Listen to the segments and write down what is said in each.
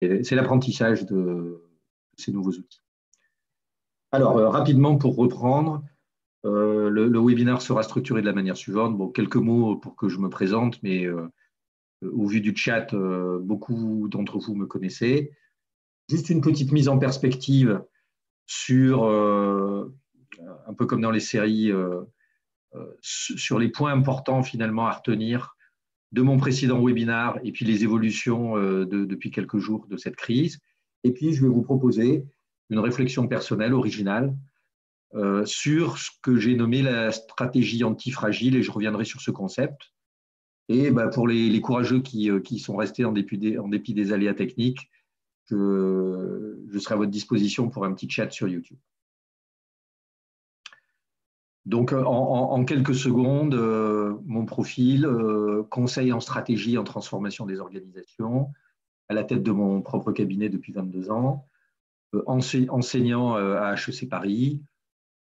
C'est l'apprentissage de ces nouveaux outils. Alors, rapidement, pour reprendre, le webinaire sera structuré de la manière suivante. Bon, quelques mots pour que je me présente, mais au vu du chat, beaucoup d'entre vous me connaissez. Juste une petite mise en perspective sur, un peu comme dans les séries, sur les points importants finalement à retenir de mon précédent webinaire et puis les évolutions depuis quelques jours de cette crise. Et puis, je vais vous proposer une réflexion personnelle, originale, sur ce que j'ai nommé la stratégie antifragile, et je reviendrai sur ce concept. Et pour les courageux qui sont restés en dépit des aléas techniques, je serai à votre disposition pour un petit chat sur YouTube. Donc, en quelques secondes, mon profil, conseil en stratégie en transformation des organisations, à la tête de mon propre cabinet depuis 22 ans, enseignant à HEC Paris,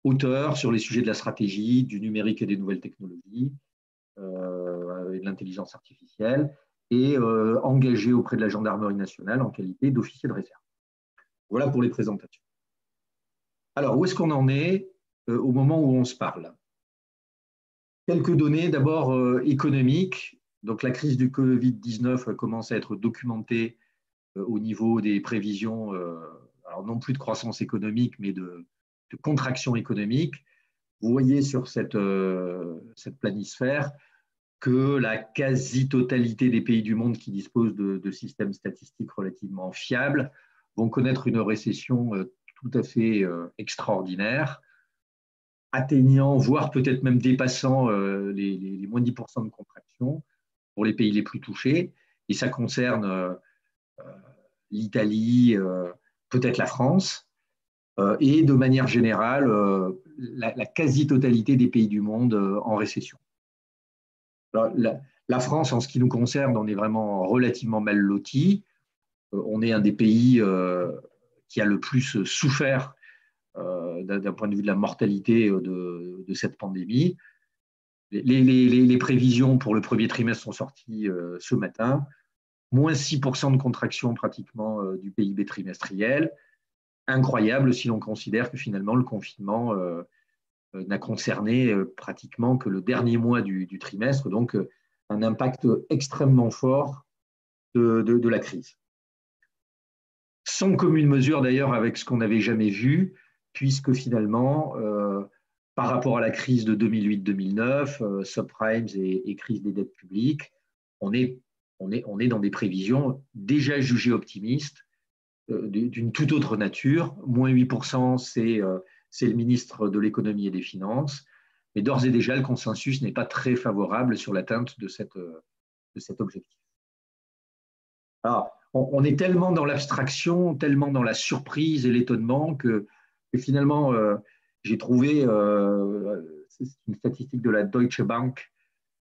auteur sur les sujets de la stratégie, du numérique et des nouvelles technologies, et de l'intelligence artificielle, et engagé auprès de la gendarmerie nationale en qualité d'officier de réserve. Voilà pour les présentations. Alors, où est-ce qu'on en est au moment où on se parle? Quelques données d'abord économiques. Donc, la crise du Covid-19 commence à être documentée au niveau des prévisions, alors non plus de croissance économique, mais de contraction économique. Vous voyez sur cette planisphère que la quasi-totalité des pays du monde qui disposent de systèmes statistiques relativement fiables vont connaître une récession tout à fait extraordinaire, atteignant, voire peut-être même dépassant les moins 10% de contraction pour les pays les plus touchés. Et ça concerne l'Italie, peut-être la France, et de manière générale, la quasi-totalité des pays du monde en récession. Alors, la France, en ce qui nous concerne, on est vraiment relativement mal loti. On est un des pays qui a le plus souffert d'un point de vue de la mortalité de cette pandémie. Les prévisions pour le premier trimestre sont sorties ce matin. Moins 6% de contraction pratiquement du PIB trimestriel. Incroyable si l'on considère que finalement le confinement n'a concerné pratiquement que le dernier mois du trimestre, donc un impact extrêmement fort de la crise. Sans commune mesure d'ailleurs avec ce qu'on n'avait jamais vu, puisque finalement, par rapport à la crise de 2008-2009, subprimes et crise des dettes publiques, on est dans des prévisions déjà jugées optimistes, d'une toute autre nature. Moins 8%, c'est le ministre de l'économie et des finances. Mais d'ores et déjà, le consensus n'est pas très favorable sur l'atteinte de cet objectif. Alors, on est tellement dans l'abstraction, tellement dans la surprise et l'étonnement que finalement, j'ai trouvé, c'est une statistique de la Deutsche Bank,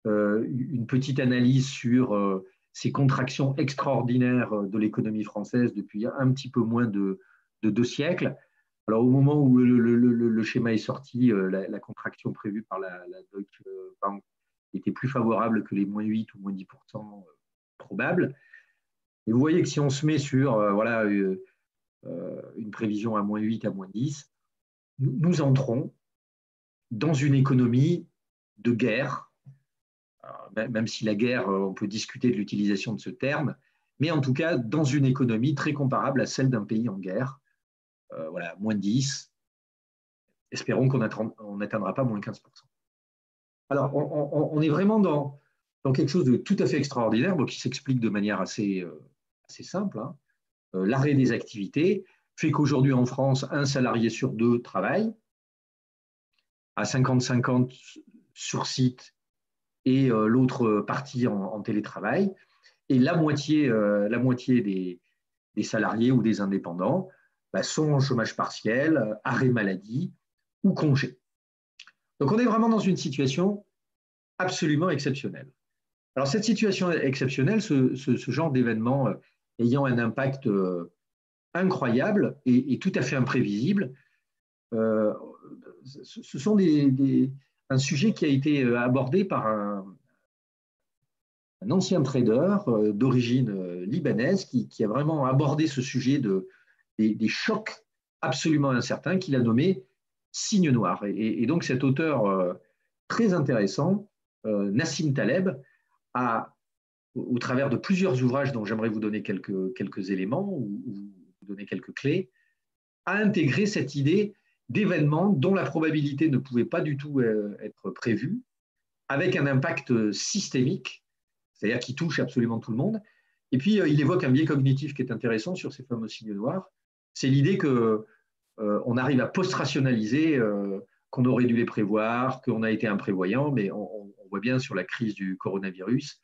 une petite analyse sur ces contractions extraordinaires de l'économie française depuis un petit peu moins de 2 siècles. Alors, au moment où le schéma est sorti, la contraction prévue par la Deutsche Bank était plus favorable que les moins 8 ou moins 10% probables. Et vous voyez que si on se met sur une prévision à moins 8, à moins 10, nous entrons dans une économie de guerre. Alors, même si la guerre, on peut discuter de l'utilisation de ce terme, mais en tout cas dans une économie très comparable à celle d'un pays en guerre. Moins 10. Espérons qu'on n'atteindra pas moins 15%. Alors, on est vraiment dans quelque chose de tout à fait extraordinaire, qui s'explique de manière assez simple. Hein. L'arrêt des activités fait qu'aujourd'hui en France, un salarié sur 2 travaille à 50-50 sur site et l'autre partie en télétravail. Et la moitié des salariés ou des indépendants sont en chômage partiel, arrêt maladie ou congé. Donc on est vraiment dans une situation absolument exceptionnelle. Alors cette situation exceptionnelle, ce genre d'événement ayant un impact incroyable et tout à fait imprévisible, ce sont un sujet qui a été abordé par un ancien trader d'origine libanaise qui a vraiment abordé ce sujet des chocs absolument incertains qu'il a nommé signe noir. Et donc cet auteur très intéressant, Nassim Taleb, a, au travers de plusieurs ouvrages dont j'aimerais vous donner quelques éléments ou vous donner quelques clés, a intégré cette idée d'événements dont la probabilité ne pouvait pas du tout être prévue, avec un impact systémique, c'est-à-dire qui touche absolument tout le monde. Et puis, il évoque un biais cognitif qui est intéressant sur ces fameux signes noirs. C'est l'idée qu'on arrive à post-rationaliser, qu'on aurait dû les prévoir, qu'on a été imprévoyant, mais on voit bien sur la crise du coronavirus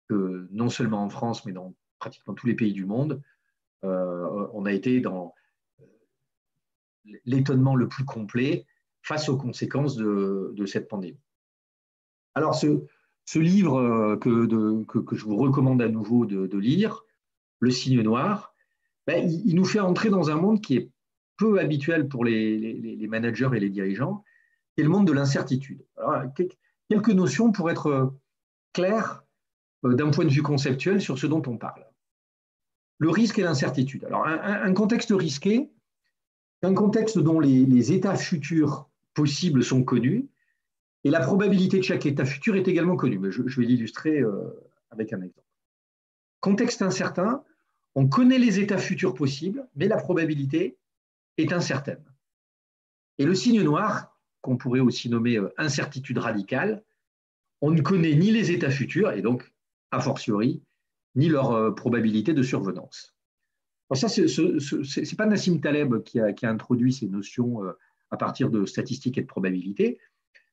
que non seulement en France, mais dans pratiquement tous les pays du monde, on a été dans l'étonnement le plus complet face aux conséquences de cette pandémie. Alors, ce livre que je vous recommande à nouveau de lire, Le signe noir, ben, il nous fait entrer dans un monde qui est peu habituel pour les managers et les dirigeants, qui est le monde de l'incertitude. Alors, quelques notions pour être claires d'un point de vue conceptuel sur ce dont on parle. Le risque et l'incertitude. Alors, un contexte risqué, un contexte dont les états futurs possibles sont connus, et la probabilité de chaque état futur est également connue. Mais je vais l'illustrer avec un exemple. Contexte incertain, on connaît les états futurs possibles, mais la probabilité est incertaine. Et le signe noir, qu'on pourrait aussi nommer incertitude radicale, on ne connaît ni les états futurs, et donc, a fortiori, ni leur probabilité de survenance. Alors ça, ce n'est pas Nassim Taleb qui a introduit ces notions à partir de statistiques et de probabilités.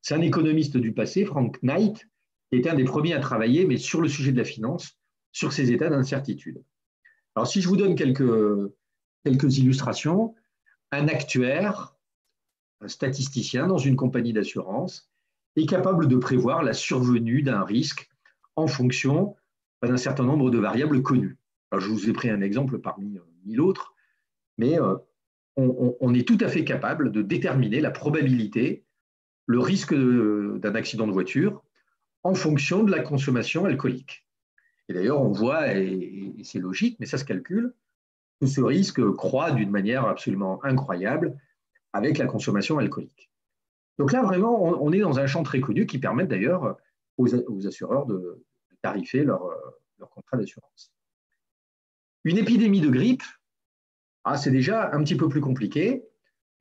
C'est un économiste du passé, Frank Knight, qui était un des premiers à travailler, mais sur le sujet de la finance, sur ces états d'incertitude. Alors, si je vous donne quelques illustrations, un actuaire, un statisticien dans une compagnie d'assurance, est capable de prévoir la survenue d'un risque en fonction d'un certain nombre de variables connues. Alors, je vous ai pris un exemple parmi 1000 autres, mais on est tout à fait capable de déterminer la probabilité, le risque d'un accident de voiture en fonction de la consommation alcoolique. Et d'ailleurs, on voit, et c'est logique, mais ça se calcule, que ce risque croît d'une manière absolument incroyable avec la consommation alcoolique. Donc là, vraiment, on est dans un champ très connu qui permet d'ailleurs aux assureurs de tarifer leur contrat d'assurance. Une épidémie de grippe, c'est déjà un petit peu plus compliqué,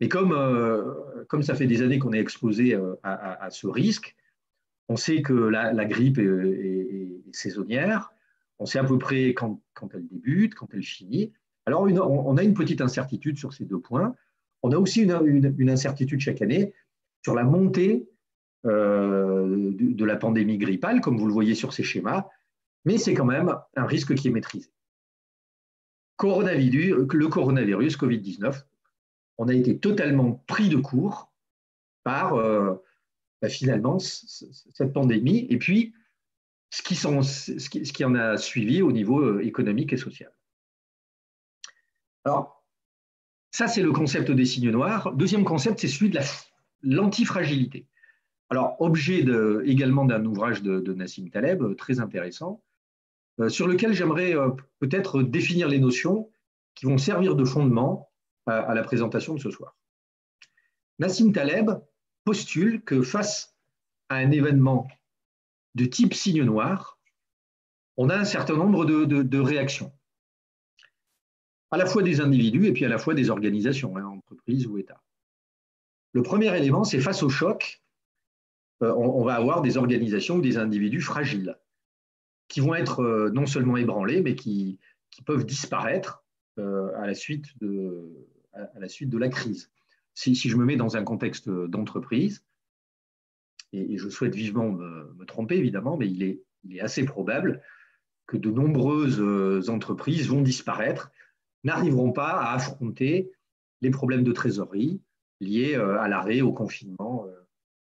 mais comme ça fait des années qu'on est exposé à ce risque, on sait que la grippe est saisonnière, on sait à peu près quand elle débute, quand elle finit. Alors, on a une petite incertitude sur ces deux points. On a aussi une incertitude chaque année sur la montée de la pandémie grippale, comme vous le voyez sur ces schémas, mais c'est quand même un risque qui est maîtrisé. Le coronavirus, Covid-19, on a été totalement pris de court par finalement cette pandémie et puis ce qui en a suivi au niveau économique et social. Alors, ça, c'est le concept des signes noirs. Deuxième concept, c'est celui de l'antifragilité. Alors, objet également d'un ouvrage de Nassim Taleb, très intéressant, sur lequel j'aimerais peut-être définir les notions qui vont servir de fondement à la présentation de ce soir. Nassim Taleb postule que face à un événement de type signe noir, on a un certain nombre de réactions, à la fois des individus et puis à la fois des organisations, entreprises ou États. Le premier élément, c'est face au choc, on va avoir des organisations ou des individus fragiles qui vont être non seulement ébranlés, mais qui peuvent disparaître à la suite de la crise. Si je me mets dans un contexte d'entreprise, et je souhaite vivement me tromper évidemment, mais il est assez probable que de nombreuses entreprises vont disparaître, n'arriveront pas à affronter les problèmes de trésorerie liés à l'arrêt, au confinement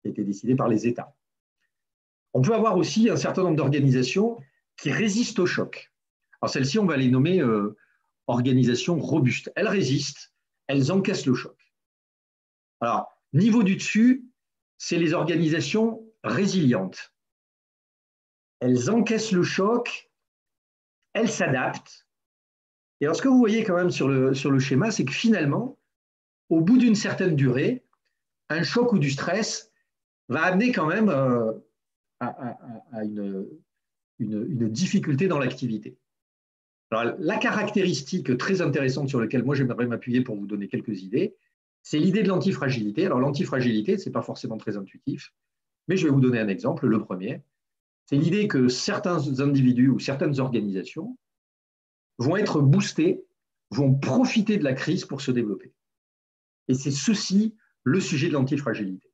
qui a été décidé par les États. On peut avoir aussi un certain nombre d'organisations qui résistent au choc. Alors celles-ci, on va les nommer organisations robustes. Elles résistent, elles encaissent le choc. Alors, niveau du dessus, c'est les organisations résilientes. Elles encaissent le choc elle s'adapte. Et alors, ce que vous voyez quand même sur le schéma, c'est que finalement, au bout d'une certaine durée, un choc ou du stress va amener quand même à une difficulté dans l'activité. Alors, la caractéristique très intéressante sur laquelle moi j'aimerais m'appuyer pour vous donner quelques idées, c'est l'idée de l'antifragilité. Alors, l'antifragilité, ce n'est pas forcément très intuitif, mais je vais vous donner un exemple, le premier. C'est l'idée que certains individus ou certaines organisations vont être boostés, vont profiter de la crise pour se développer. Et c'est ceci le sujet de l'antifragilité.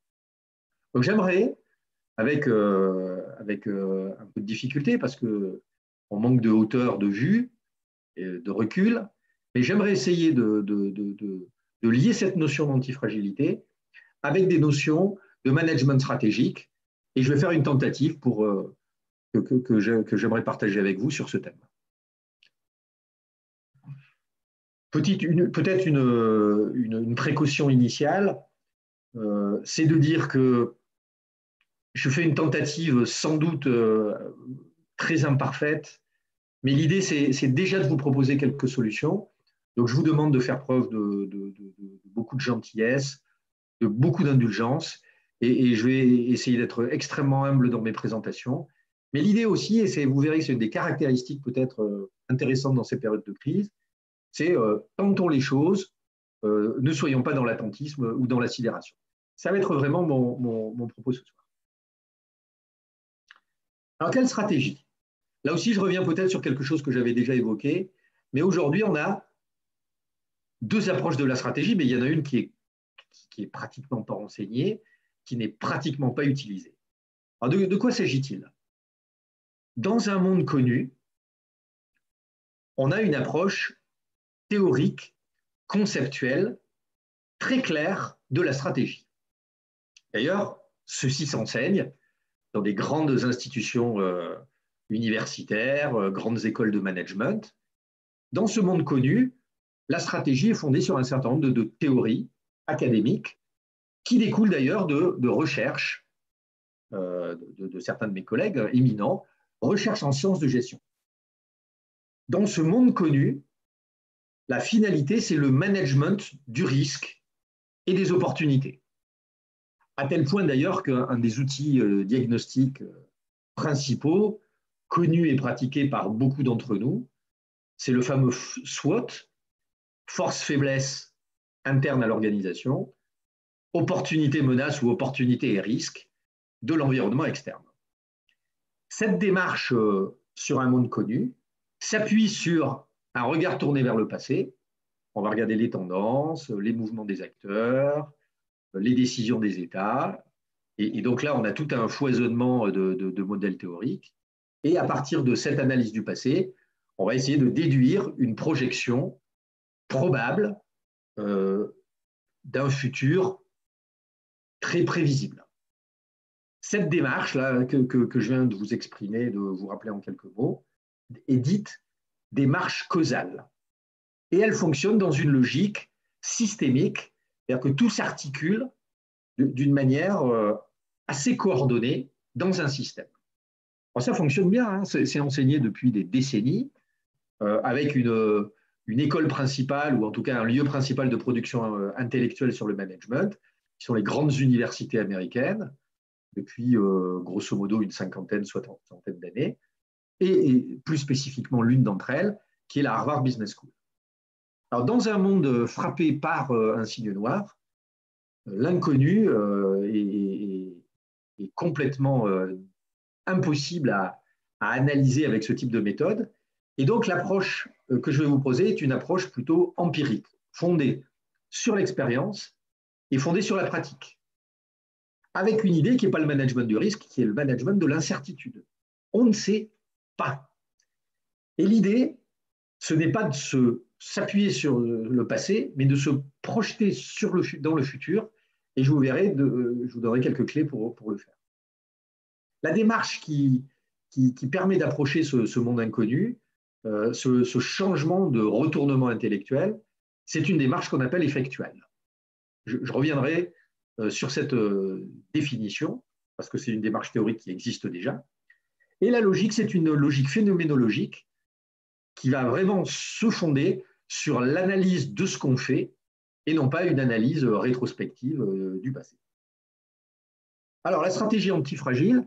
Donc j'aimerais, avec un peu de difficulté, parce qu'on manque de hauteur de vue, et de recul, mais j'aimerais essayer de lier cette notion d'antifragilité avec des notions de management stratégique, et je vais faire une tentative que j'aimerais partager avec vous sur ce thème. Peut-être une précaution initiale, c'est de dire que je fais une tentative sans doute très imparfaite, mais l'idée, c'est déjà de vous proposer quelques solutions. Donc, je vous demande de faire preuve de beaucoup de gentillesse, de beaucoup d'indulgence, et je vais essayer d'être extrêmement humble dans mes présentations. Mais l'idée aussi, et vous verrez que c'est une des caractéristiques peut-être intéressantes dans ces périodes de crise, c'est tentons les choses, ne soyons pas dans l'attentisme ou dans la sidération. Ça va être vraiment mon propos ce soir. Alors, quelle stratégie? Là aussi, je reviens peut-être sur quelque chose que j'avais déjà évoqué, mais aujourd'hui, on a deux approches de la stratégie, mais il y en a une qui est pratiquement pas enseignée, qui n'est pratiquement pas utilisée. Alors, de quoi s'agit-il? Dans un monde connu, on a une approche théorique, conceptuelle, très claire de la stratégie. D'ailleurs, ceci s'enseigne dans des grandes institutions universitaires, grandes écoles de management. Dans ce monde connu, la stratégie est fondée sur un certain nombre de théories académiques qui découlent d'ailleurs de recherches de certains de mes collègues éminents, recherches en sciences de gestion. Dans ce monde connu, la finalité, c'est le management du risque et des opportunités. À tel point d'ailleurs qu'un des outils diagnostiques principaux, connus et pratiqués par beaucoup d'entre nous, c'est le fameux SWOT, force-faiblesse interne à l'organisation, opportunité, menace ou opportunité et risque de l'environnement externe. Cette démarche sur un monde connu s'appuie sur un regard tourné vers le passé. On va regarder les tendances, les mouvements des acteurs, les décisions des États. Et donc là, on a tout un foisonnement de modèles théoriques. Et à partir de cette analyse du passé, on va essayer de déduire une projection probable d'un futur très prévisible. Cette démarche-là que je viens de vous exprimer, de vous rappeler en quelques mots, est dite démarche causale. Et elle fonctionne dans une logique systémique, c'est-à-dire que tout s'articule d'une manière assez coordonnée dans un système. Alors ça fonctionne bien, hein, c'est enseigné depuis des décennies, avec une école principale, ou en tout cas un lieu principal de production intellectuelle sur le management, qui sont les grandes universités américaines, depuis grosso modo une cinquantaine, soixantaine d'années, et plus spécifiquement l'une d'entre elles, qui est la Harvard Business School. Alors, dans un monde frappé par un signe noir, l'inconnu est complètement impossible à analyser avec ce type de méthode. Et donc, l'approche que je vais vous poser est une approche plutôt empirique, fondée sur l'expérience et fondée sur la pratique, avec une idée qui n'est pas le management du risque, qui est le management de l'incertitude. On ne sait pas. Et l'idée, ce n'est pas de s'appuyer sur le passé, mais de se projeter dans le futur. Et je vous donnerai quelques clés pour le faire. La démarche qui permet d'approcher ce monde inconnu, ce changement de retournement intellectuel, c'est une démarche qu'on appelle effectuelle. Je reviendrai sur cette définition, parce que c'est une démarche théorique qui existe déjà. Et la logique, c'est une logique phénoménologique qui va vraiment se fonder sur l'analyse de ce qu'on fait et non pas une analyse rétrospective du passé. Alors, la stratégie antifragile,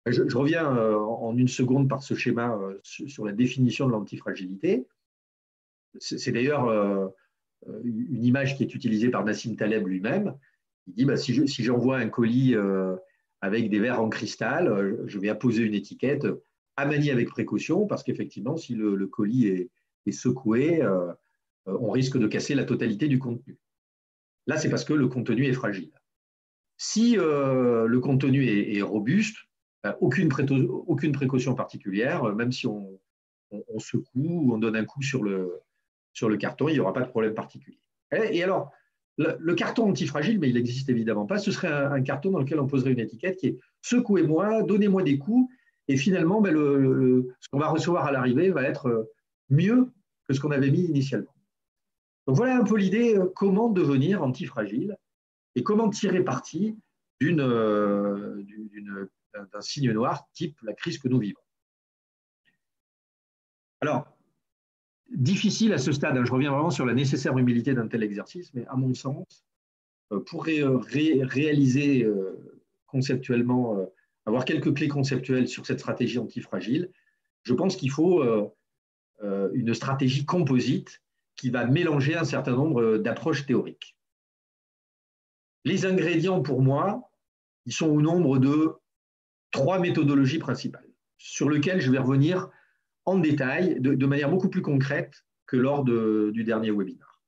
je reviens en une seconde par ce schéma sur la définition de l'antifragilité. C'est d'ailleurs une image qui est utilisée par Nassim Taleb lui-même. Il dit, si j'envoie un colis avec des verres en cristal, je vais apposer une étiquette à manier avec précaution, parce qu'effectivement, si le colis est secoué, on risque de casser la totalité du contenu. Là, c'est parce que le contenu est fragile. Si le contenu est robuste, aucune précaution particulière, même si on secoue ou on donne un coup sur le carton, il n'y aura pas de problème particulier. Et alors, le carton antifragile, mais il n'existe évidemment pas, ce serait un carton dans lequel on poserait une étiquette qui est « secouez-moi, donnez-moi des coups », et finalement, ce qu'on va recevoir à l'arrivée va être mieux que ce qu'on avait mis initialement. Donc voilà un peu l'idée, comment devenir antifragile et comment tirer parti d'un signe noir type la crise que nous vivons. Alors, difficile à ce stade, je reviens vraiment sur la nécessaire humilité d'un tel exercice, mais à mon sens, pour réaliser conceptuellement, avoir quelques clés conceptuelles sur cette stratégie antifragile, je pense qu'il faut une stratégie composite qui va mélanger un certain nombre d'approches théoriques. Les ingrédients, pour moi, ils sont au nombre de 3 méthodologies principales, sur lesquelles je vais revenir en détail, de manière beaucoup plus concrète que lors du dernier webinaire.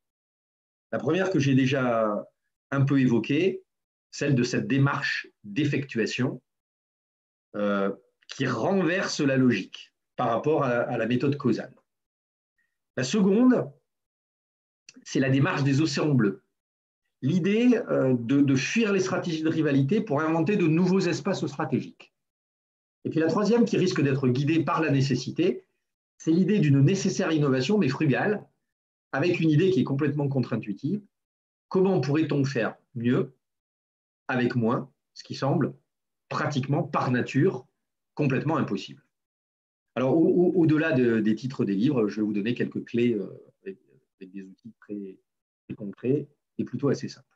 La première que j'ai déjà un peu évoquée, celle de cette démarche d'effectuation qui renverse la logique par rapport à la méthode causale. La seconde, c'est la démarche des océans bleus. L'idée de fuir les stratégies de rivalité pour inventer de nouveaux espaces stratégiques. Et puis la troisième, qui risque d'être guidée par la nécessité, c'est l'idée d'une nécessaire innovation, mais frugale, avec une idée qui est complètement contre-intuitive. Comment pourrait-on faire mieux avec moins, ce qui semble pratiquement par nature complètement impossible. Alors, au-delà des titres des livres, je vais vous donner quelques clés avec des outils très concrets et plutôt assez simples.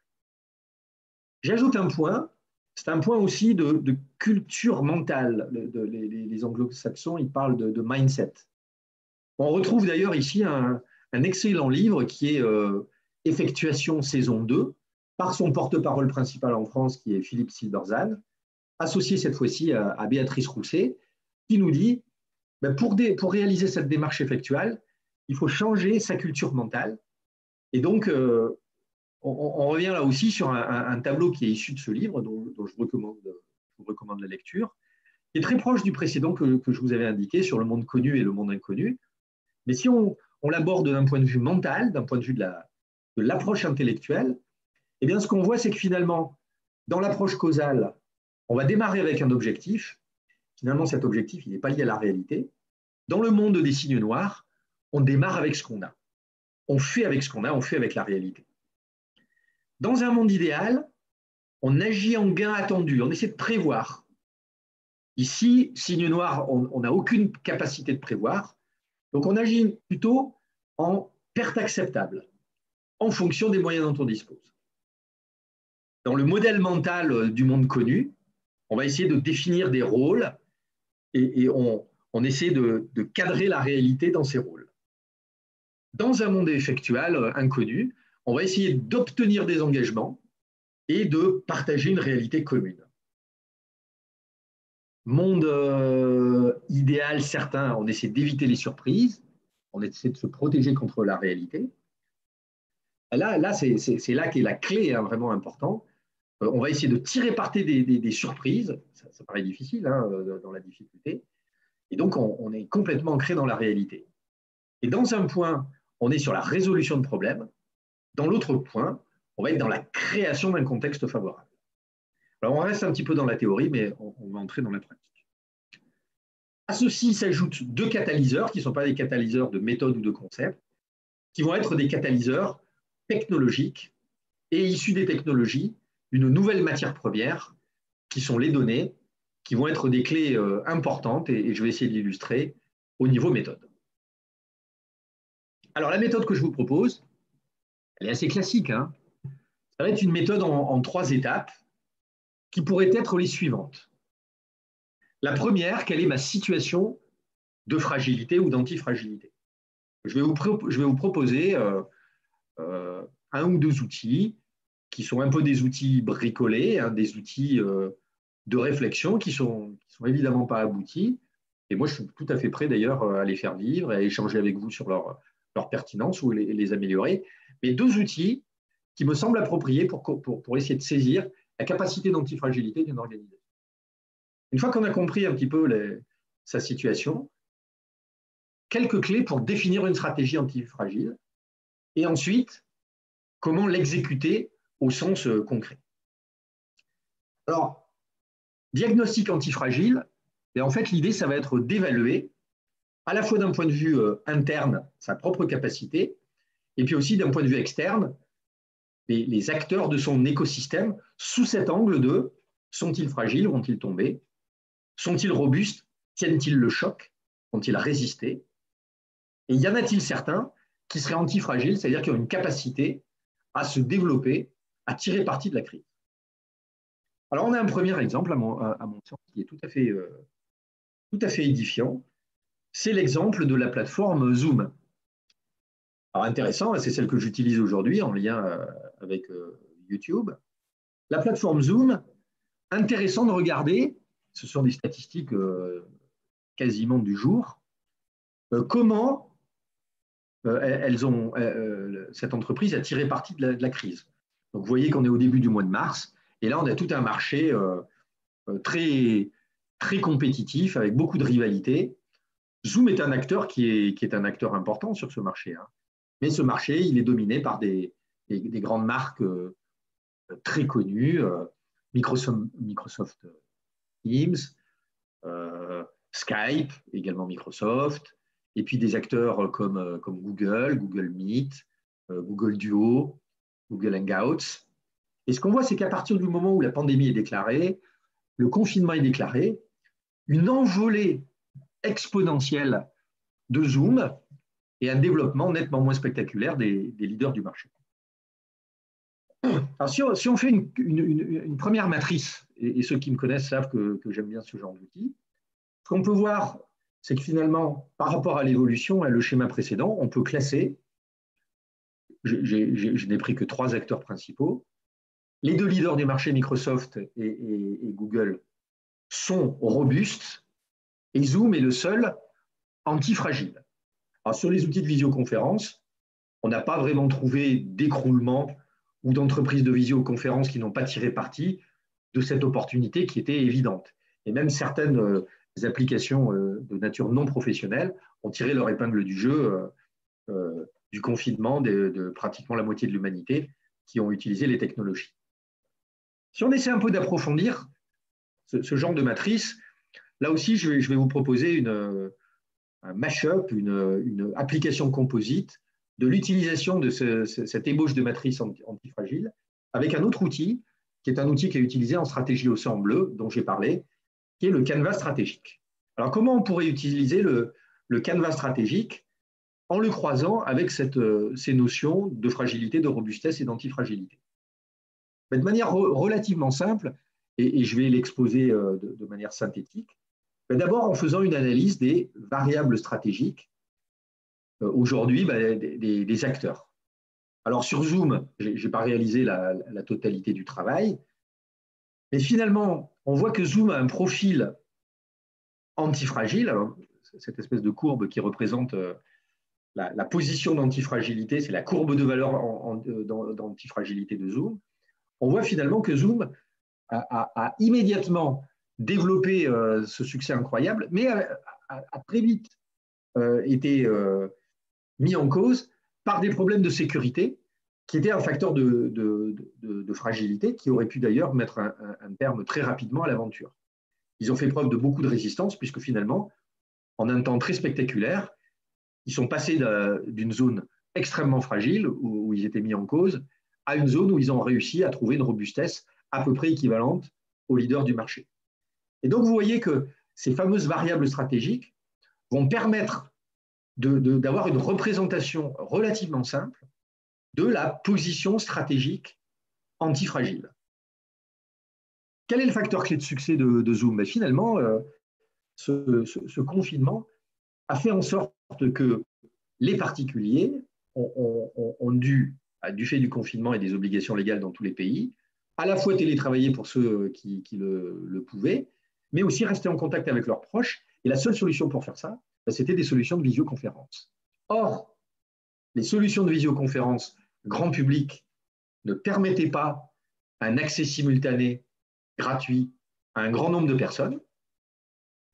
J'ajoute un point, c'est un point aussi de culture mentale. Les anglo-saxons, ils parlent de mindset. On retrouve d'ailleurs ici un excellent livre qui est Effectuation saison 2, par son porte-parole principal en France, qui est Philippe Silberzahn, associé cette fois-ci à Béatrice Rousset, qui nous dit, pour réaliser cette démarche effectuelle, il faut changer sa culture mentale. Et donc, on revient là aussi sur un tableau qui est issu de ce livre, dont je vous recommande la lecture, qui est très proche du précédent que je vous avais indiqué sur le monde connu et le monde inconnu. Mais si on l'aborde d'un point de vue mental, d'un point de vue de l'approche intellectuelle, eh bien, ce qu'on voit, c'est que finalement, dans l'approche causale, on va démarrer avec un objectif. Finalement, cet objectif, il n'est pas lié à la réalité. Dans le monde des signes noirs, on démarre avec ce qu'on a. On fait avec ce qu'on a, on fait avec la réalité. Dans un monde idéal, on agit en gain attendu, on essaie de prévoir. Ici, signe noir, on n'a aucune capacité de prévoir. Donc, on agit plutôt en perte acceptable, en fonction des moyens dont on dispose. Dans le modèle mental du monde connu, on va essayer de définir des rôles et on essaie de cadrer la réalité dans ces rôles. Dans un monde effectuel inconnu, on va essayer d'obtenir des engagements et de partager une réalité commune. Monde idéal certain, on essaie d'éviter les surprises, on essaie de se protéger contre la réalité. Là c'est là qu'est la clé vraiment importante. On va essayer de tirer parti des surprises, ça paraît difficile dans la difficulté, et donc on est complètement ancré dans la réalité. Et dans un point, on est sur la résolution de problèmes, dans l'autre point, on va être dans la création d'un contexte favorable. Alors on reste un petit peu dans la théorie, mais on va entrer dans la pratique. À ceci s'ajoutent 2 catalyseurs, qui ne sont pas des catalyseurs de méthode ou de concept, qui vont être des catalyseurs technologiques et issus des technologies, une nouvelle matière première, qui sont les données, qui vont être des clés importantes, et je vais essayer de l'illustrer au niveau méthode. Alors, la méthode que je vous propose, elle est assez classique, hein. Ça va être une méthode en 3 étapes qui pourraient être les suivantes. La première, quelle est ma situation de fragilité ou d'antifragilité? Je vais vous proposer un ou deux outils qui sont un peu des outils bricolés, hein, des outils de réflexion qui sont évidemment pas aboutis. Et moi, je suis tout à fait prêt d'ailleurs à les faire vivre et à échanger avec vous sur leur pertinence ou les améliorer. Mais deux outils qui me semblent appropriés pour essayer de saisir la capacité d'antifragilité d'une organisation. Une fois qu'on a compris un petit peu sa situation, quelques clés pour définir une stratégie antifragile et ensuite, comment l'exécuter au sens concret. Alors, diagnostic antifragile, et en fait, l'idée, ça va être d'évaluer à la fois d'un point de vue interne sa propre capacité et puis aussi d'un point de vue externe les acteurs de son écosystème sous cet angle de sont-ils fragiles, vont-ils tomber, sont-ils robustes, tiennent-ils le choc, vont-ils résister, et y en a-t-il certains qui seraient antifragiles, c'est-à-dire qui ont une capacité à se développer, à tirer parti de la crise. Alors on a un premier exemple à mon sens qui est tout à fait édifiant, c'est l'exemple de la plateforme Zoom. Alors intéressant, c'est celle que j'utilise aujourd'hui en lien avec YouTube. La plateforme Zoom, intéressant de regarder, ce sont des statistiques quasiment du jour, comment cette entreprise a tiré parti de la crise. Donc vous voyez qu'on est au début du mois de mars, et là on a tout un marché très, très compétitif, avec beaucoup de rivalité. Zoom est un acteur qui est un acteur important sur ce marché, hein. Mais ce marché, il est dominé par des grandes marques très connues, Microsoft Teams, Skype, également Microsoft, et puis des acteurs comme Google Meet, Google Duo, Google Hangouts. Et ce qu'on voit, c'est qu'à partir du moment où la pandémie est déclarée, le confinement est déclaré, une envolée exponentielle de Zoom et un développement nettement moins spectaculaire des leaders du marché. Alors, si on fait une première matrice, et ceux qui me connaissent savent que j'aime bien ce genre d'outils, ce qu'on peut voir, c'est que finalement, par rapport à l'évolution, le schéma précédent, on peut classer, je n'ai pris que 3 acteurs principaux, les 2 leaders du marché, Microsoft et Google, sont robustes, et Zoom est le seul antifragile. Alors, sur les outils de visioconférence, on n'a pas vraiment trouvé d'écroulement ou d'entreprises de visioconférence qui n'ont pas tiré parti de cette opportunité qui était évidente. Et même certaines applications de nature non professionnelle ont tiré leur épingle du jeu du confinement de pratiquement la moitié de l'humanité qui ont utilisé les technologies. Si on essaie un peu d'approfondir ce genre de matrice, là aussi, je vais vous proposer un mash-up, une application composite de l'utilisation de cette ébauche de matrice antifragile avec un autre outil, qui est un outil qui est utilisé en stratégie au sang bleu, dont j'ai parlé, qui est le canevas stratégique. Alors, comment on pourrait utiliser le canevas stratégique en le croisant avec ces notions de fragilité, de robustesse et d'antifragilité? De manière relativement simple, et je vais l'exposer de manière synthétique, d'abord en faisant une analyse des variables stratégiques aujourd'hui des acteurs. Alors sur Zoom, je n'ai pas réalisé la totalité du travail, mais finalement, on voit que Zoom a un profil antifragile. Alors, cette espèce de courbe qui représente la position d'antifragilité, c'est la courbe de valeur d'antifragilité de Zoom. On voit finalement que Zoom a immédiatement développé ce succès incroyable, mais a très vite été mis en cause par des problèmes de sécurité qui étaient un facteur de fragilité qui aurait pu d'ailleurs mettre un terme très rapidement à l'aventure. Ils ont fait preuve de beaucoup de résistance puisque finalement, en un temps très spectaculaire, ils sont passés d'une zone extrêmement fragile où ils étaient mis en cause à une zone où ils ont réussi à trouver une robustesse à peu près équivalente aux leaders du marché. Et donc, vous voyez que ces fameuses variables stratégiques vont permettre d'avoir une représentation relativement simple de la position stratégique antifragile. Quel est le facteur clé de succès de Zoom? Ben finalement, ce confinement a fait en sorte que les particuliers ont dû, du fait du confinement et des obligations légales dans tous les pays, à la fois télétravailler pour ceux qui le pouvaient, mais aussi rester en contact avec leurs proches. Et la seule solution pour faire ça, c'était des solutions de visioconférence. Or, les solutions de visioconférence grand public ne permettaient pas un accès simultané, gratuit, à un grand nombre de personnes,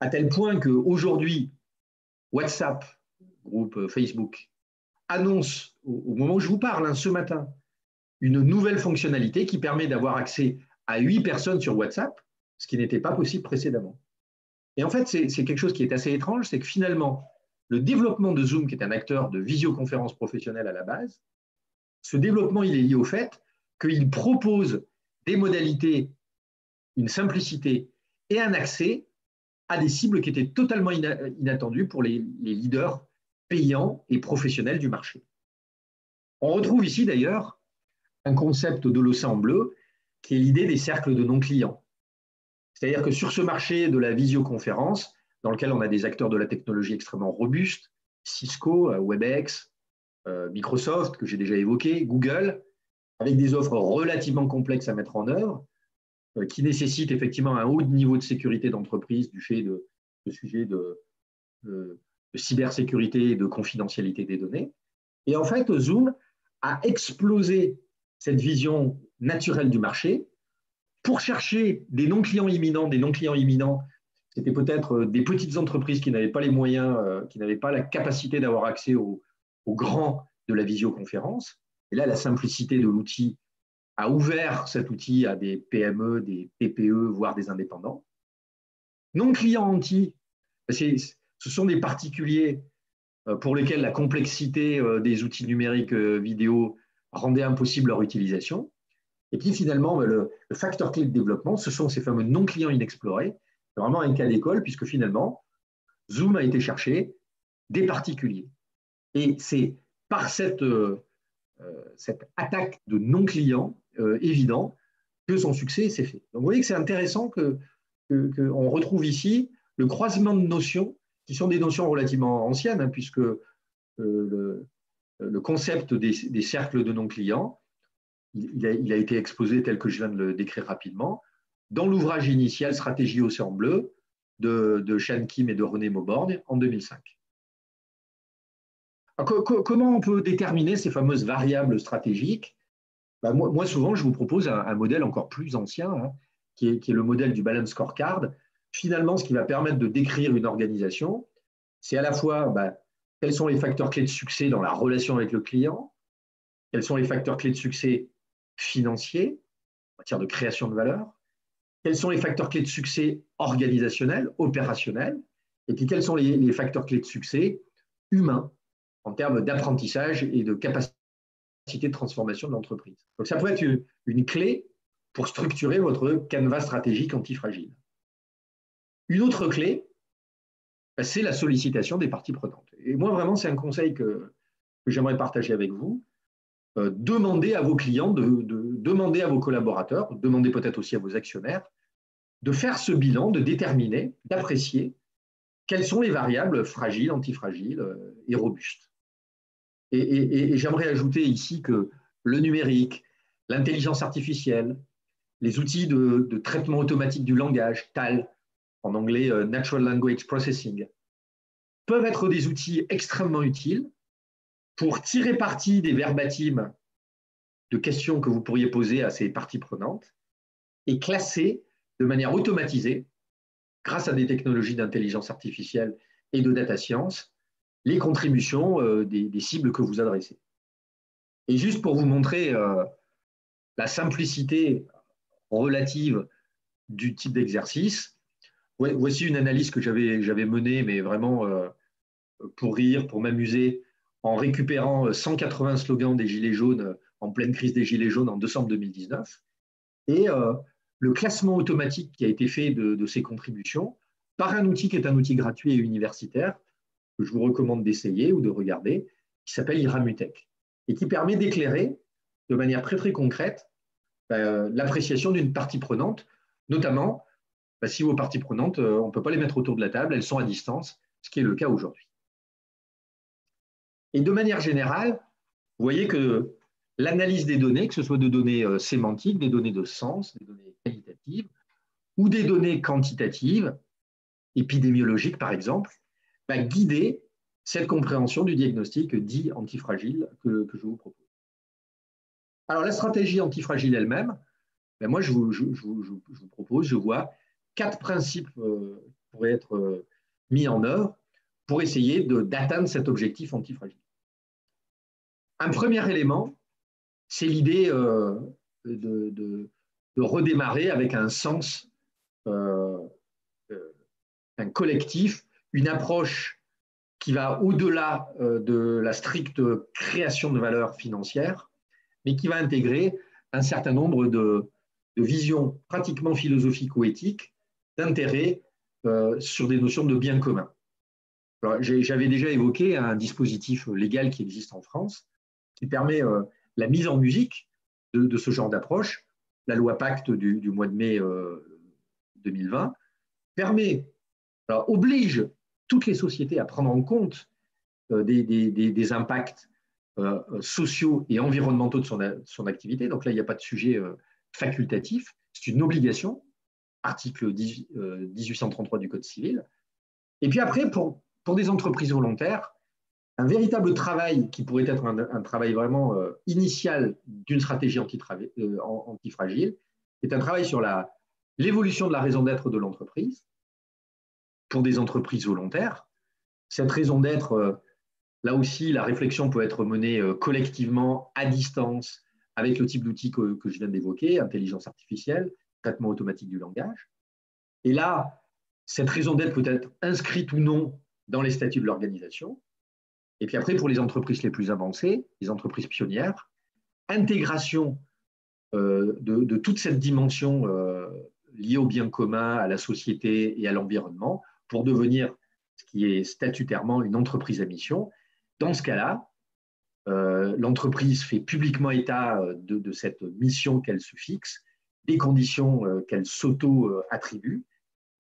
à tel point qu'aujourd'hui, WhatsApp, groupe Facebook, annonce, au moment où je vous parle, ce matin, une nouvelle fonctionnalité qui permet d'avoir accès à 8 personnes sur WhatsApp, ce qui n'était pas possible précédemment. Et en fait, c'est quelque chose qui est assez étrange, c'est que finalement, le développement de Zoom, qui est un acteur de visioconférence professionnelle à la base, ce développement, il est lié au fait qu'il propose des modalités, une simplicité et un accès à des cibles qui étaient totalement inattendues pour les leaders payants et professionnels du marché. On retrouve ici d'ailleurs un concept de l'océan bleu qui est l'idée des cercles de non-clients. C'est-à-dire que sur ce marché de la visioconférence, dans lequel on a des acteurs de la technologie extrêmement robustes, Cisco, Webex, Microsoft, que j'ai déjà évoqué, Google, avec des offres relativement complexes à mettre en œuvre, qui nécessitent effectivement un haut niveau de sécurité d'entreprise du fait de sujets de cybersécurité et de confidentialité des données. Et en fait, Zoom a explosé cette vision naturelle du marché pour chercher des non-clients imminents. Des non-clients imminents, c'était peut-être des petites entreprises qui n'avaient pas les moyens, qui n'avaient pas la capacité d'avoir accès aux grands de la visioconférence. Et là, la simplicité de l'outil a ouvert cet outil à des PME, des TPE, voire des indépendants. Non-clients anti, ce sont des particuliers pour lesquels la complexité des outils numériques vidéo rendait impossible leur utilisation. Et puis finalement, le facteur clé de développement, ce sont ces fameux non-clients inexplorés. C'est vraiment un cas d'école, puisque finalement, Zoom a été chercher des particuliers. Et c'est par cette attaque de non-clients évident que son succès s'est fait. Donc vous voyez que c'est intéressant qu'on retrouve ici le croisement de notions qui sont des notions relativement anciennes, puisque le concept des cercles de non-clients, il a été exposé tel que je viens de le décrire rapidement, dans l'ouvrage initial Stratégie Océan Bleu de Shan Kim et de René Mauborgne en 2005. Alors, comment on peut déterminer ces fameuses variables stratégiques? Moi, souvent, je vous propose un modèle encore plus ancien, qui est le modèle du Balance Scorecard. Finalement, ce qui va permettre de décrire une organisation, c'est à la fois quels sont les facteurs clés de succès dans la relation avec le client, quels sont les facteurs clés de succès financiers, en matière de création de valeur, quels sont les facteurs clés de succès organisationnels, opérationnels, et puis quels sont les facteurs clés de succès humains, en termes d'apprentissage et de capacité de transformation de l'entreprise. Donc ça pourrait être une clé pour structurer votre canevas stratégique antifragile. Une autre clé, c'est la sollicitation des parties prenantes. Et moi, vraiment, c'est un conseil que j'aimerais partager avec vous. Demandez à vos clients, demandez à vos collaborateurs, demandez peut-être aussi à vos actionnaires, de faire ce bilan, de déterminer, d'apprécier quelles sont les variables fragiles, antifragiles et robustes. Et j'aimerais ajouter ici que le numérique, l'intelligence artificielle, les outils de traitement automatique du langage, TAL, en anglais Natural Language Processing, peuvent être des outils extrêmement utiles pour tirer parti des verbatims de questions que vous pourriez poser à ces parties prenantes et classer de manière automatisée, grâce à des technologies d'intelligence artificielle et de data science, les contributions des cibles que vous adressez. Et juste pour vous montrer la simplicité relative du type d'exercice, voici une analyse que j'avais menée, mais vraiment pour rire, pour m'amuser, en récupérant 180 slogans des Gilets jaunes en pleine crise des Gilets jaunes en décembre 2019. Et le classement automatique qui a été fait de ces contributions par un outil qui est un outil gratuit et universitaire, que je vous recommande d'essayer ou de regarder, qui s'appelle Iramutech, et qui permet d'éclairer de manière très, très concrète l'appréciation d'une partie prenante, notamment si vos parties prenantes, on ne peut pas les mettre autour de la table, elles sont à distance, ce qui est le cas aujourd'hui. Et de manière générale, vous voyez que l'analyse des données, que ce soit de données sémantiques, des données de sens, des données qualitatives, ou des données quantitatives, épidémiologiques par exemple, va guider cette compréhension du diagnostic dit antifragile que je vous propose. Alors la stratégie antifragile elle-même, moi je vous propose, je vois 4 principes qui pourraient être mis en œuvre pour essayer d'atteindre cet objectif antifragile. Un premier élément, c'est l'idée de redémarrer avec un sens, un collectif, une approche qui va au-delà de la stricte création de valeur financière, mais qui va intégrer un certain nombre de visions pratiquement philosophico-éthiques d'intérêt sur des notions de bien commun. J'avais déjà évoqué un dispositif légal qui existe en France qui permet la mise en musique de ce genre d'approche. La loi Pacte du mois de mai 2020 oblige toutes les sociétés à prendre en compte des impacts sociaux et environnementaux de son activité. Donc là, il n'y a pas de sujet facultatif, c'est une obligation, article 1833 du Code civil. Et puis après, pour des entreprises volontaires, un véritable travail qui pourrait être un travail vraiment initial d'une stratégie antifragile est un travail sur l'évolution de la raison d'être de l'entreprise pour des entreprises volontaires. Cette raison d'être, là aussi, la réflexion peut être menée collectivement, à distance, avec le type d'outils que je viens d'évoquer, intelligence artificielle, traitement automatique du langage. Et là, cette raison d'être peut être inscrite ou non dans les statuts de l'organisation. Et puis après, pour les entreprises les plus avancées, les entreprises pionnières, intégration de toute cette dimension liée au bien commun, à la société et à l'environnement pour devenir ce qui est statutairement une entreprise à mission. Dans ce cas-là, l'entreprise fait publiquement état de cette mission qu'elle se fixe, des conditions qu'elle s'auto-attribue.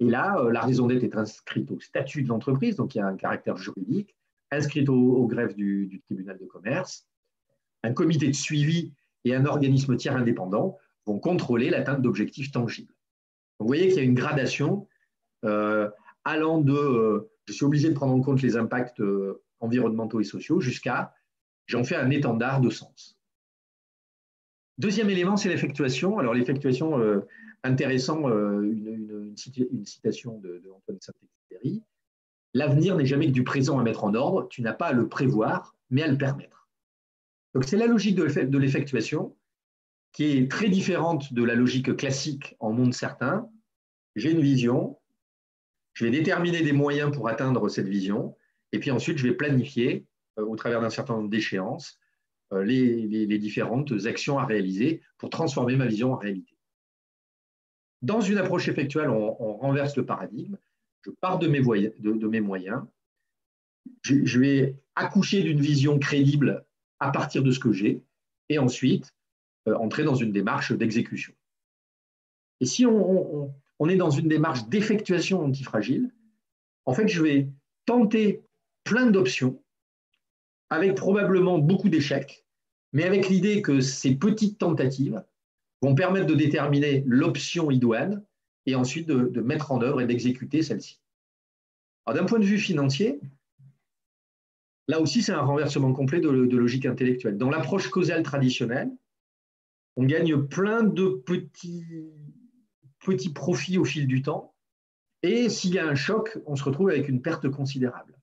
Et là, la raison d'être est inscrite au statut de l'entreprise, donc il y a un caractère juridique, inscrite au greffe du tribunal de commerce. Un comité de suivi et un organisme tiers indépendant vont contrôler l'atteinte d'objectifs tangibles. Donc, vous voyez qu'il y a une gradation allant de je suis obligé de prendre en compte les impacts environnementaux et sociaux jusqu'à j'en fais un étendard de sens. Deuxième élément, c'est l'effectuation. Alors l'effectuation, intéressant, une citation de Antoine Saint-Exupéry. L'avenir n'est jamais que du présent à mettre en ordre, tu n'as pas à le prévoir, mais à le permettre. Donc c'est la logique de l'effectuation qui est très différente de la logique classique en monde certain. J'ai une vision, je vais déterminer des moyens pour atteindre cette vision, et puis ensuite je vais planifier, au travers d'un certain nombre d'échéances, les différentes actions à réaliser pour transformer ma vision en réalité. Dans une approche effectuelle, on renverse le paradigme. Je pars de mes moyens. Je vais accoucher d'une vision crédible à partir de ce que j'ai et ensuite entrer dans une démarche d'exécution. Et si on est dans une démarche d'effectuation antifragile, en fait, je vais tenter plein d'options avec probablement beaucoup d'échecs, mais avec l'idée que ces petites tentatives vont permettre de déterminer l'option idoine et ensuite de mettre en œuvre et d'exécuter celle-ci. D'un point de vue financier, là aussi, c'est un renversement complet de logique intellectuelle. Dans l'approche causale traditionnelle, on gagne plein de petits profits au fil du temps, et s'il y a un choc, on se retrouve avec une perte considérable.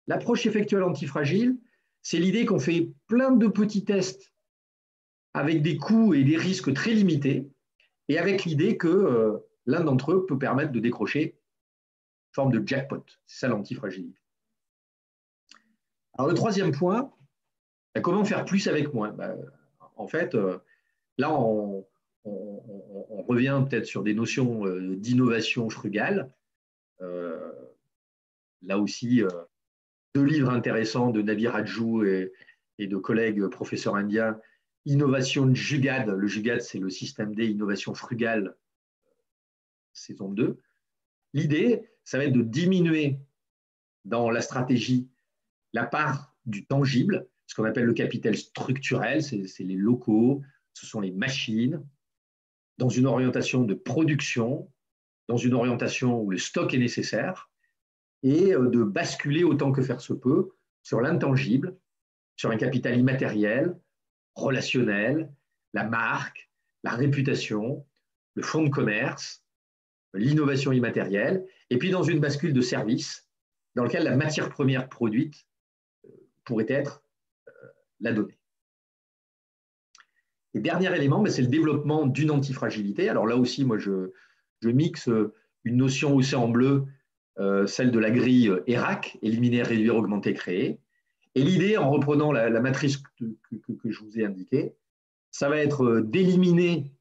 L'approche effectuelle antifragile, c'est l'idée qu'on fait plein de petits tests avec des coûts et des risques très limités, et avec l'idée que l'un d'entre eux peut permettre de décrocher une forme de jackpot. C'est ça l'antifragilité. Alors le troisième point, comment faire plus avec moins? En fait, là, on revient peut-être sur des notions d'innovation frugale. Là aussi, 2 livres intéressants de Nabi Rajou et de collègues professeurs indiens, Innovation Jugad. Le Jugad, c'est le système D, Innovation frugale, saison 2. L'idée, ça va être de diminuer dans la stratégie la part du tangible, ce qu'on appelle le capital structurel, c'est les locaux, ce sont les machines, dans une orientation de production, dans une orientation où le stock est nécessaire, et de basculer autant que faire se peut sur l'intangible, sur un capital immatériel, relationnel, la marque, la réputation, le fonds de commerce, l'innovation immatérielle, et puis dans une bascule de service dans lequel la matière première produite pourrait être la donnée. Et dernier élément, c'est le développement d'une antifragilité. Alors là aussi, moi, je mixe une notion aussi en bleu, celle de la grille ERAC, éliminer, réduire, augmenter, créer. Et l'idée, en reprenant la matrice que je vous ai indiquée, ça va être d'éliminer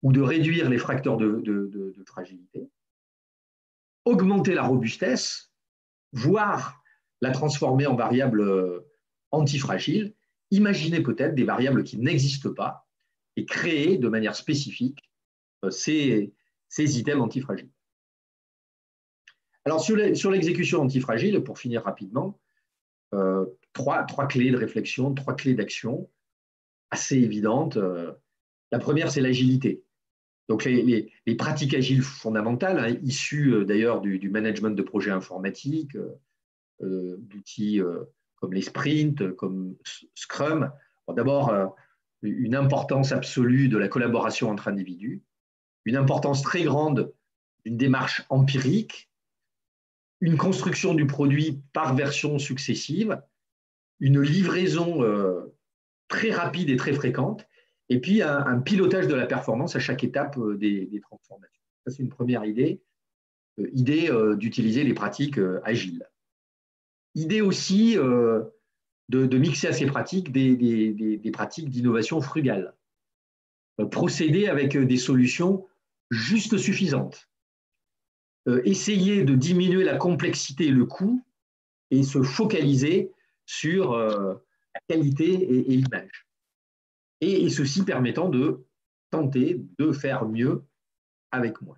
ou de réduire les facteurs de fragilité, augmenter la robustesse, voire la transformer en variable antifragile, imaginer peut-être des variables qui n'existent pas et créer de manière spécifique ces items antifragiles. Alors, sur l'exécution antifragile, pour finir rapidement, trois clés de réflexion, 3 clés d'action assez évidentes. La première, c'est l'agilité. Donc, les pratiques agiles fondamentales, hein, issues d'ailleurs du management de projets informatiques, d'outils comme les sprints, comme Scrum. Bon, d'abord, une importance absolue de la collaboration entre individus, une importance très grande d'une démarche empirique, une construction du produit par version successive, une livraison très rapide et très fréquente, et puis un pilotage de la performance à chaque étape des transformations. Ça, c'est une première idée, d'utiliser les pratiques agiles. Idée aussi de mixer à ces pratiques des pratiques d'innovation frugale. Procéder avec des solutions juste suffisantes. Essayer de diminuer la complexité et le coût et se focaliser sur la qualité et l'image. Et ceci permettant de tenter de faire mieux avec moins.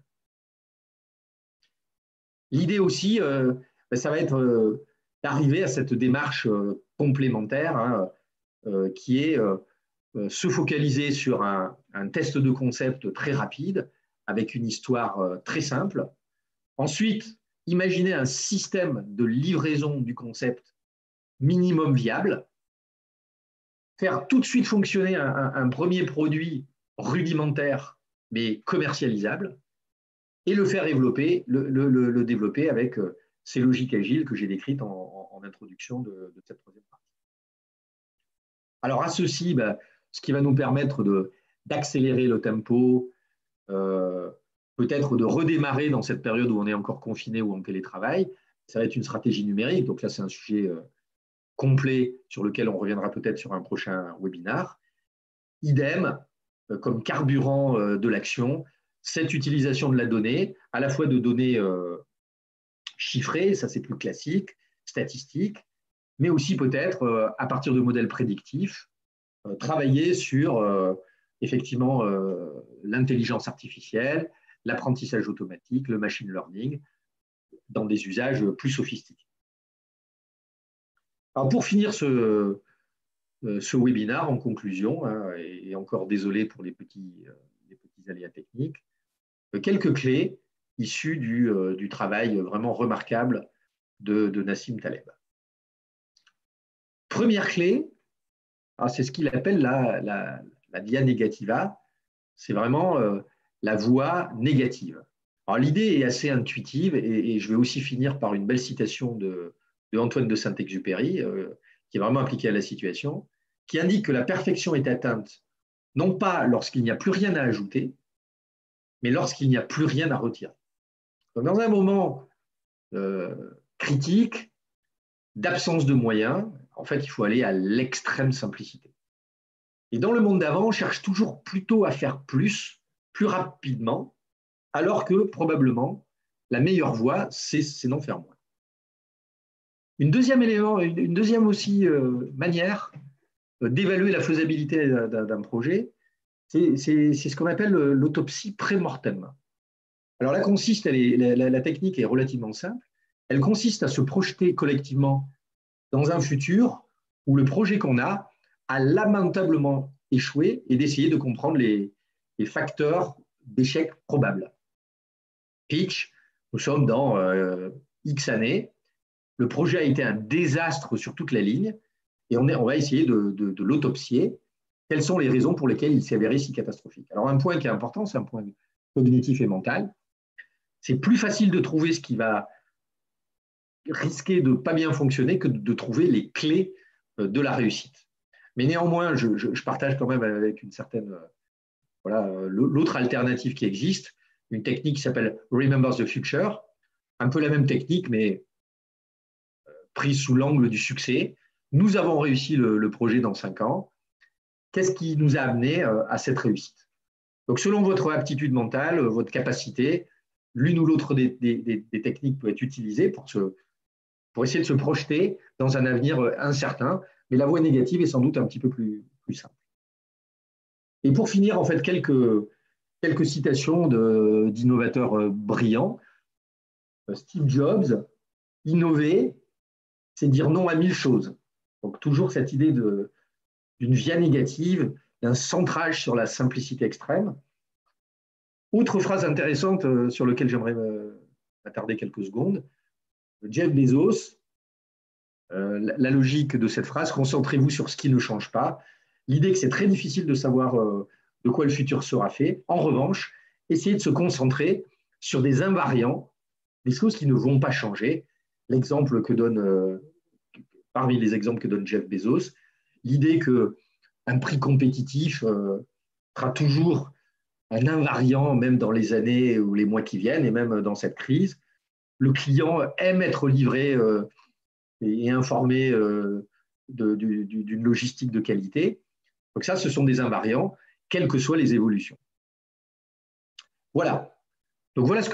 L'idée aussi, ça va être d'arriver à cette démarche complémentaire, hein, qui est se focaliser sur un test de concept très rapide, avec une histoire très simple. Ensuite, imaginer un système de livraison du concept minimum viable, faire tout de suite fonctionner un premier produit rudimentaire, mais commercialisable, et le faire développer, le développer avec ces logiques agiles que j'ai décrites en introduction de cette troisième partie. Alors à ceci, ce qui va nous permettre d'accélérer le tempo, peut-être de redémarrer dans cette période où on est encore confiné ou en télétravail, ça va être une stratégie numérique. Donc là, c'est un sujet complet sur lequel on reviendra peut-être sur un prochain webinaire. Idem, comme carburant de l'action, cette utilisation de la donnée, à la fois de données chiffrées, ça c'est plus classique, statistiques, mais aussi peut-être à partir de modèles prédictifs, travailler sur effectivement l'intelligence artificielle, l'apprentissage automatique, le machine learning, dans des usages plus sophistiqués. Alors pour finir ce webinaire en conclusion, hein, et encore désolé pour les petits aléas techniques, quelques clés issues du travail vraiment remarquable de Nassim Taleb. Première clé, c'est ce qu'il appelle la via negativa, c'est vraiment la voie négative. Alors l'idée est assez intuitive et je vais aussi finir par une belle citation de Antoine de Saint-Exupéry, qui est vraiment appliquée à la situation, qui indique que la perfection est atteinte non pas lorsqu'il n'y a plus rien à ajouter, mais lorsqu'il n'y a plus rien à retirer. Donc, dans un moment critique, d'absence de moyens, en fait, il faut aller à l'extrême simplicité. Et dans le monde d'avant, on cherche toujours plutôt à faire plus rapidement, alors que probablement, la meilleure voie, c'est d'en faire moins. Une deuxième aussi manière d'évaluer la faisabilité d'un projet, c'est ce qu'on appelle l'autopsie pré-mortem. Alors la technique est relativement simple. Elle consiste à se projeter collectivement dans un futur où le projet qu'on a lamentablement échoué et d'essayer de comprendre les facteurs d'échec probables. Pitch, nous sommes dans X années, le projet a été un désastre sur toute la ligne et on va essayer de l'autopsier. Quelles sont les raisons pour lesquelles il s'est avéré si catastrophique? Alors un point qui est important, c'est un point cognitif et mental. C'est plus facile de trouver ce qui va risquer de ne pas bien fonctionner que de trouver les clés de la réussite. Mais néanmoins, je partage quand même avec une certaine voilà, l'autre alternative qui existe, une technique qui s'appelle Remember the Future, un peu la même technique, mais prise sous l'angle du succès. Nous avons réussi le projet dans 5 ans. Qu'est-ce qui nous a amené à cette réussite? Donc, selon votre aptitude mentale, votre capacité, l'une ou l'autre des techniques peut être utilisée pour essayer de se projeter dans un avenir incertain, mais la voie négative est sans doute un petit peu plus simple. Et pour finir, en fait, quelques citations d'innovateurs brillants. Steve Jobs, innover, c'est dire non à 1000 choses. Donc toujours cette idée d'une via négative, d'un centrage sur la simplicité extrême. Autre phrase intéressante sur laquelle j'aimerais m'attarder quelques secondes, Jeff Bezos, la logique de cette phrase, concentrez-vous sur ce qui ne change pas. L'idée que c'est très difficile de savoir de quoi le futur sera fait. En revanche, essayez de se concentrer sur des invariants, des choses qui ne vont pas changer. L'exemple que donne, parmi les exemples que donne Jeff Bezos, l'idée qu'un prix compétitif sera toujours un invariant, même dans les années ou les mois qui viennent, et même dans cette crise. Le client aime être livré et informé d'une logistique de qualité. Donc ça, ce sont des invariants, quelles que soient les évolutions. Voilà. Donc voilà ce que